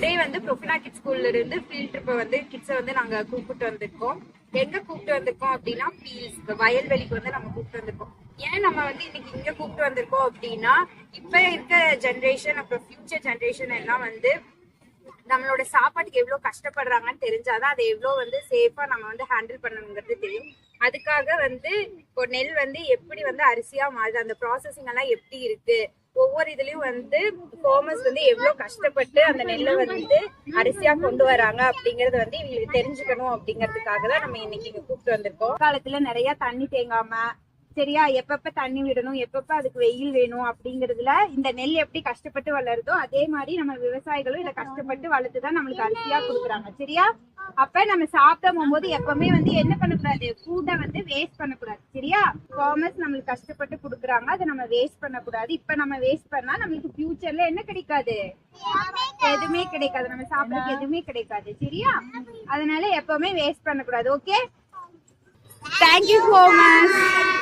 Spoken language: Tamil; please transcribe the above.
டுடே வந்து ப்ரொஃபினா கிட்ஸ் ஸ்கூல்ல இருந்து ஃபீல்ட் ட்ரிப்பை வந்து கிட்ஸை வந்து நாங்க கூப்பிட்டு வந்திருக்கோம். எங்க கூப்பிட்டு வந்திருக்கோம் அப்படின்னா வயல்வெளிக்கு வந்து நம்ம கூப்பிட்டு வந்திருக்கோம். ஏன் நம்ம வந்து இன்னைக்கு இங்க கூப்பிட்டு வந்திருக்கோம் அப்படின்னா, இப்ப இருக்க ஜென்ரேஷன் அப்புறம் ஃபியூச்சர் ஜென்ரேஷன் எல்லாம் வந்து நம்மளோட சாப்பாட்டுக்கு எவ்வளவு கஷ்டப்படுறாங்கன்னு தெரிஞ்சாதான் அதை எவ்வளவு வந்து சேஃபா நம்ம வந்து ஹேண்டில் பண்ணணுங்கிறது தெரியும். அதுக்காக வந்து இப்போ நெல் வந்து எப்படி வந்து அரிசியா மாறுது, அந்த ப்ராசஸிங் எல்லாம் எப்படி இருக்கு, ஒவ்வொரு இதுலயும் வந்து ஃபார்மர்ஸ் வந்து எவ்வளவு கஷ்டப்பட்டு அந்த நெல்லை வந்து அரிசியா கொண்டு வராங்க அப்படிங்கறது வந்து இவங்களுக்கு தெரிஞ்சுக்கணும் அப்படிங்கறதுக்காக தான் நம்ம இன்னைக்கு இங்க கூப்பிட்டு வந்திருக்கோம். காலத்துல நிறைய தண்ணி தேங்காம சரியா, எப்பப்ப தண்ணி விடணும், எப்பப்ப அதுக்கு வெயில் வேணும் அப்படிங்கறதுல இந்த நெல் எப்படி கஷ்டப்பட்டு வளருதோ அதே மாதிரி நம்ம விவசாயிகளும் இதை கஷ்டப்பட்டு வளர்த்துதான் நம்மளுக்கு அரிசியா கொடுக்குறாங்க. சரியா, அப்ப நம்ம சாப்பிட போகும்போது எப்பவுமே வந்து என்ன பண்ணக்கூடாது, ஃபுட்டை வந்து வேஸ்ட் பண்ணக்கூடாது. சரியா, ஃபார்மர்ஸ் நம்மளுக்கு கஷ்டப்பட்டு கொடுக்குறாங்க, அதை நம்ம வேஸ்ட் பண்ணக்கூடாது. இப்ப நம்ம வேஸ்ட் பண்ணா நம்மளுக்கு ஃபியூச்சர்ல என்ன கிடைக்காது, எதுவுமே கிடைக்காது, நம்ம சாப்பிடறதுக்கு எதுவுமே கிடைக்காது. சரியா, அதனால எப்பவுமே வேஸ்ட் பண்ணக்கூடாது. Okay, thank you so much.